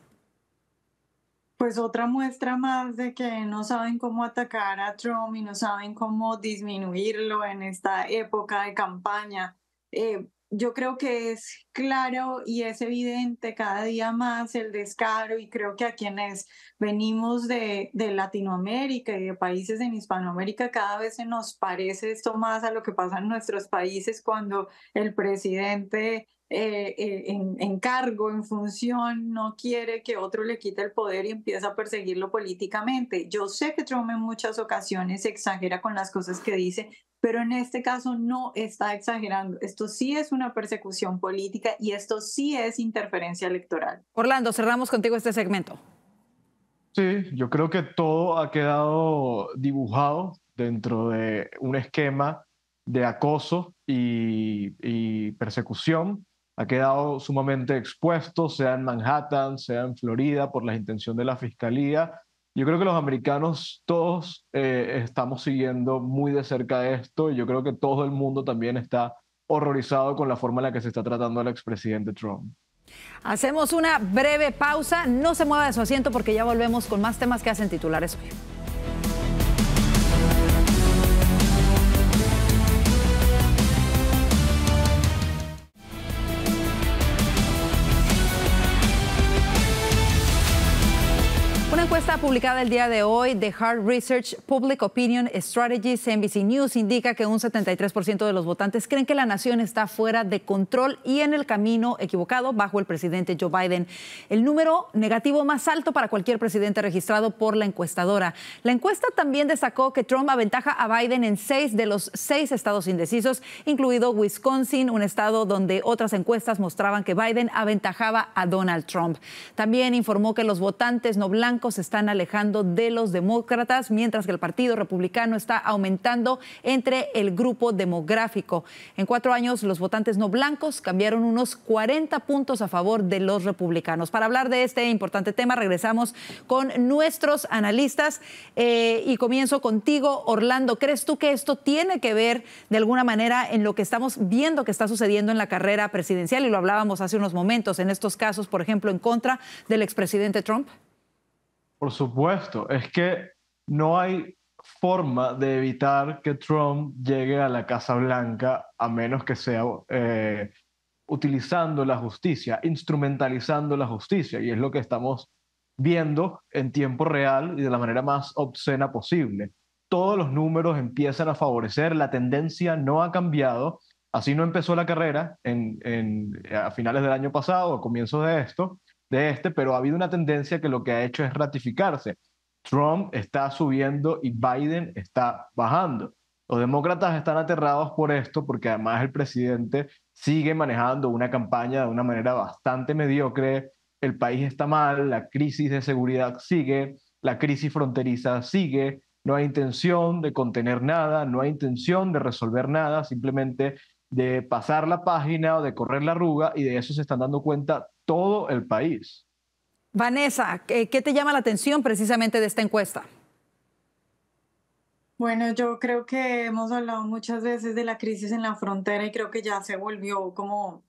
Pues otra muestra más de que no saben cómo atacar a Trump y no saben cómo disminuirlo en esta época de campaña. Yo creo que es claro y es evidente cada día más el descaro, y creo que a quienes venimos de Latinoamérica y de países en Hispanoamérica cada vez se nos parece esto más a lo que pasa en nuestros países cuando el presidente en cargo, en función, no quiere que otro le quite el poder y empieza a perseguirlo políticamente. Yo sé que Trump en muchas ocasiones exagera con las cosas que dice, pero en este caso no está exagerando. Esto sí es una persecución política y esto sí es interferencia electoral. Orlando, cerramos contigo este segmento. Sí, yo creo que todo ha quedado dibujado dentro de un esquema de acoso y persecución. Ha quedado sumamente expuesto, sea en Manhattan, sea en Florida, por la intención de la fiscalía. Yo creo que los americanos todos estamos siguiendo muy de cerca esto, y yo creo que todo el mundo también está horrorizado con la forma en la que se está tratando al expresidente Trump. Hacemos una breve pausa. No se mueva de su asiento porque ya volvemos con más temas que hacen titulares hoy. Una encuesta publicada el día de hoy de Hard Research Public Opinion Strategies NBC News indica que un 73% de los votantes creen que la nación está fuera de control y en el camino equivocado bajo el presidente Joe Biden. El número negativo más alto para cualquier presidente registrado por la encuestadora. La encuesta también destacó que Trump aventaja a Biden en 6 de los 6 estados indecisos, incluido Wisconsin, un estado donde otras encuestas mostraban que Biden aventajaba a Donald Trump. También informó que los votantes no blancos se están alejando de los demócratas, mientras que el Partido Republicano está aumentando entre el grupo demográfico. En 4 años, los votantes no blancos cambiaron unos 40 puntos a favor de los republicanos. Para hablar de este importante tema, regresamos con nuestros analistas y comienzo contigo, Orlando. ¿Crees tú que esto tiene que ver de alguna manera en lo que estamos viendo que está sucediendo en la carrera presidencial? Y lo hablábamos hace unos momentos, en estos casos, por ejemplo, en contra del expresidente Trump. Por supuesto, es que no hay forma de evitar que Trump llegue a la Casa Blanca a menos que sea utilizando la justicia, instrumentalizando la justicia, y es lo que estamos viendo en tiempo real y de la manera más obscena posible. Todos los números empiezan a favorecer, la tendencia no ha cambiado, así no empezó la carrera a finales del año pasado, a comienzos de este, pero ha habido una tendencia que lo que ha hecho es ratificarse. Trump está subiendo y Biden está bajando. Los demócratas están aterrados por esto porque además el presidente sigue manejando una campaña de una manera bastante mediocre. El país está mal, la crisis de seguridad sigue, la crisis fronteriza sigue, no hay intención de contener nada, no hay intención de resolver nada, simplemente de pasar la página o de correr la arruga, y de eso se están dando cuenta todo el país. Vanessa, ¿qué te llama la atención precisamente de esta encuesta? Bueno, yo creo que hemos hablado muchas veces de la crisis en la frontera y creo que ya se volvió como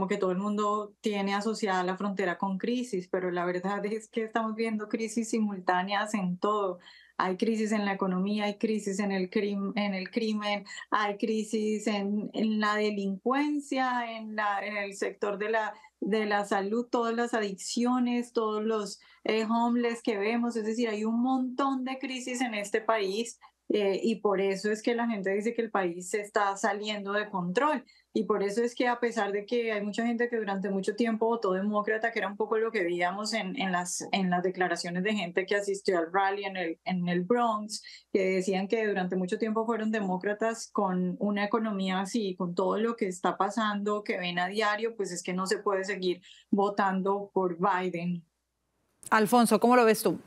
que todo el mundo tiene asociada la frontera con crisis, pero la verdad es que estamos viendo crisis simultáneas en todo. Hay crisis en la economía, hay crisis en el crimen, hay crisis en la delincuencia, en el sector de la salud, todas las adicciones, todos los homeless que vemos. Es decir, hay un montón de crisis en este país. Y por eso es que la gente dice que el país se está saliendo de control, y por eso es que a pesar de que hay mucha gente que durante mucho tiempo votó demócrata, que era un poco lo que veíamos en las declaraciones de gente que asistió al rally en el Bronx, que decían que durante mucho tiempo fueron demócratas, con una economía así, con todo lo que está pasando, que ven a diario, pues es que no se puede seguir votando por Biden. Alfonso, ¿cómo lo ves tú?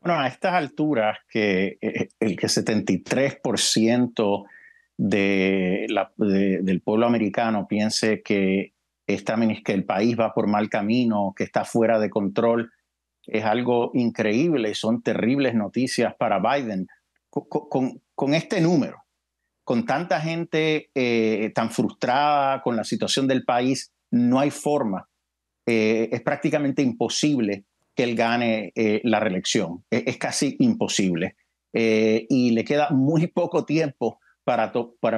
Bueno, a estas alturas que el que 73% del pueblo americano piense que el país va por mal camino, que está fuera de control, es algo increíble. Son terribles noticias para Biden. Con este número, con tanta gente tan frustrada con la situación del país, no hay forma. Es prácticamente imposible que él gane la reelección. Es casi imposible. Y le queda muy poco tiempo para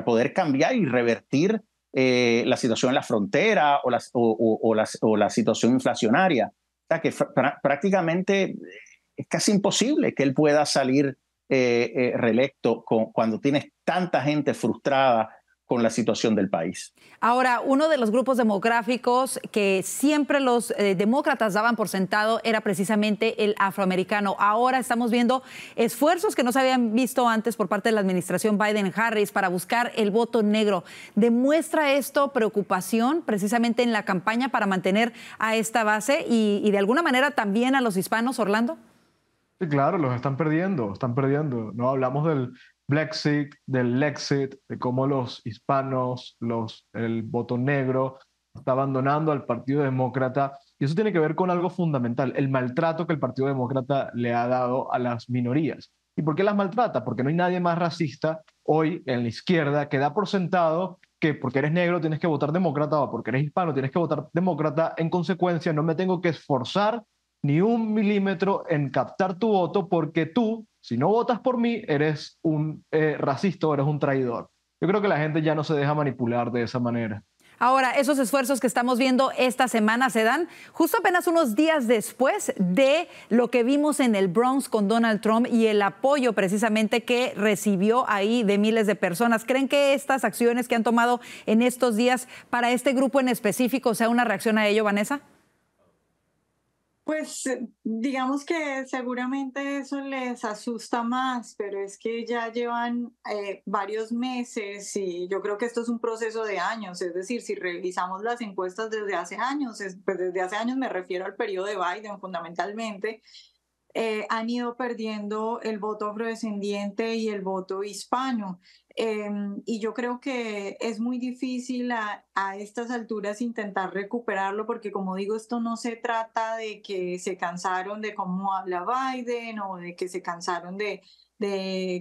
poder cambiar y revertir la situación en la frontera o la situación inflacionaria. O sea que prácticamente es casi imposible que él pueda salir reelecto cuando tienes tanta gente frustrada con la situación del país. Ahora, uno de los grupos demográficos que siempre los demócratas daban por sentado era precisamente el afroamericano. Ahora estamos viendo esfuerzos que no se habían visto antes por parte de la administración Biden-Harris para buscar el voto negro. ¿Demuestra esto preocupación precisamente en la campaña para mantener a esta base y de alguna manera también a los hispanos, Orlando? Sí, claro, los están perdiendo. No hablamos del Brexit, del Lexit, de cómo los hispanos, el voto negro está abandonando al Partido Demócrata. Y eso tiene que ver con algo fundamental, el maltrato que el Partido Demócrata le ha dado a las minorías. ¿Y por qué las maltrata? Porque no hay nadie más racista hoy en la izquierda que da por sentado que porque eres negro tienes que votar demócrata o porque eres hispano tienes que votar demócrata. En consecuencia, no me tengo que esforzar ni un milímetro en captar tu voto porque tú, si no votas por mí, eres un racista o eres un traidor. Yo creo que la gente ya no se deja manipular de esa manera. Ahora, esos esfuerzos que estamos viendo esta semana se dan justo apenas unos días después de lo que vimos en el Bronx con Donald Trump y el apoyo precisamente que recibió ahí de miles de personas. ¿Creen que estas acciones que han tomado en estos días para este grupo en específico sea una reacción a ello, Vanessa? Pues digamos que seguramente eso les asusta más, pero es que ya llevan varios meses y yo creo que esto es un proceso de años. Es decir, si revisamos las encuestas desde hace años, pues desde hace años me refiero al periodo de Biden fundamentalmente, han ido perdiendo el voto afrodescendiente y el voto hispano. Y yo creo que es muy difícil a estas alturas intentar recuperarlo porque, como digo, esto no se trata de que se cansaron de cómo habla Biden o de que se cansaron de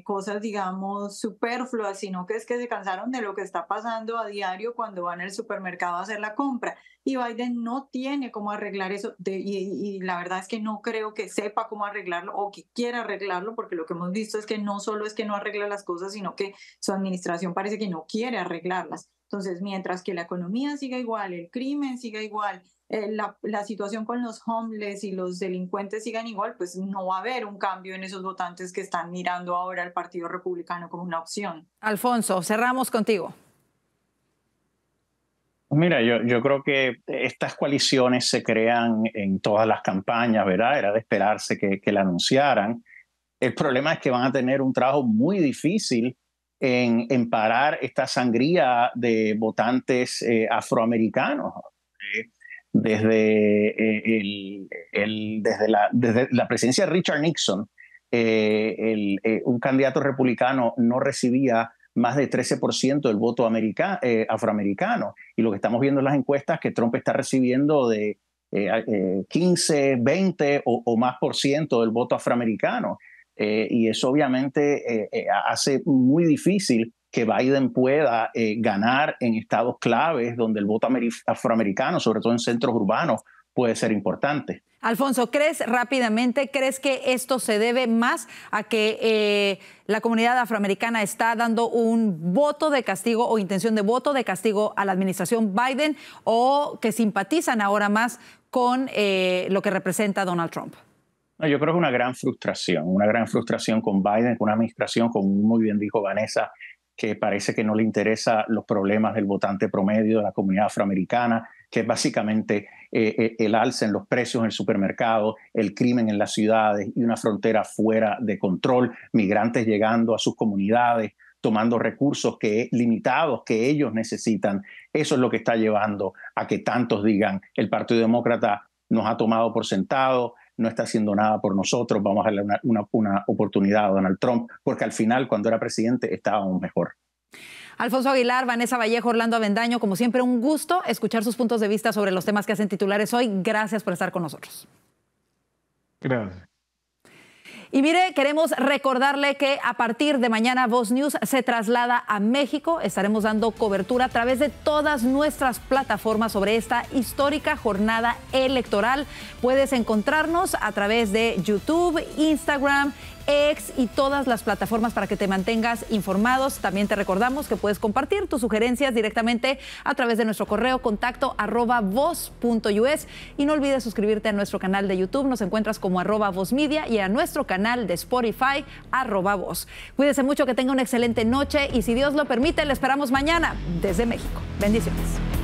cosas, digamos, superfluas, sino que es que se cansaron de lo que está pasando a diario cuando van al supermercado a hacer la compra. Y Biden no tiene cómo arreglar eso y la verdad es que no creo que sepa cómo arreglarlo o que quiera arreglarlo, porque lo que hemos visto es que no solo es que no arregla las cosas, sino que su administración parece que no quiere arreglarlas. Entonces, mientras que la economía siga igual, el crimen siga igual, la situación con los homeless y los delincuentes sigan igual, pues no va a haber un cambio en esos votantes que están mirando ahora al Partido Republicano como una opción. Alfonso, cerramos contigo. Mira, yo creo que estas coaliciones se crean en todas las campañas, ¿verdad? Era de esperarse que la anunciaran. El problema es que van a tener un trabajo muy difícil en parar esta sangría de votantes afroamericanos. Desde la presidencia de Richard Nixon, un candidato republicano no recibía más de 13% del voto afroamericano. Y lo que estamos viendo en las encuestas es que Trump está recibiendo de 15, 20 o más por ciento del voto afroamericano. Y eso obviamente hace muy difícil que Biden pueda ganar en estados claves donde el voto afroamericano, sobre todo en centros urbanos, puede ser importante. Alfonso, ¿crees que esto se debe más a que la comunidad afroamericana está dando un voto de castigo o intención de voto de castigo a la administración Biden o que simpatizan ahora más con lo que representa Donald Trump? No, yo creo que una gran frustración con Biden, con una administración, como muy bien dijo Vanessa, que parece que no le interesa los problemas del votante promedio de la comunidad afroamericana, que es básicamente el alza en los precios en el supermercado, el crimen en las ciudades y una frontera fuera de control, migrantes llegando a sus comunidades, tomando recursos limitados que ellos necesitan. Eso es lo que está llevando a que tantos digan, el Partido Demócrata nos ha tomado por sentado, no está haciendo nada por nosotros, vamos a darle una oportunidad a Donald Trump, porque al final, cuando era presidente, estábamos mejor. Alfonso Aguilar, Vanessa Vallejo, Orlando Avendaño, como siempre, un gusto escuchar sus puntos de vista sobre los temas que hacen titulares hoy. Gracias por estar con nosotros. Gracias. Y mire, queremos recordarle que a partir de mañana Voz News se traslada a México. Estaremos dando cobertura a través de todas nuestras plataformas sobre esta histórica jornada electoral. Puedes encontrarnos a través de YouTube, Instagram, X y todas las plataformas para que te mantengas informados. También te recordamos que puedes compartir tus sugerencias directamente a través de nuestro correo contacto@voz.us y no olvides suscribirte a nuestro canal de YouTube. Nos encuentras como @vozmedia y a nuestro canal de Spotify @voz. Cuídese mucho, que tenga una excelente noche y si Dios lo permite, le esperamos mañana desde México. Bendiciones.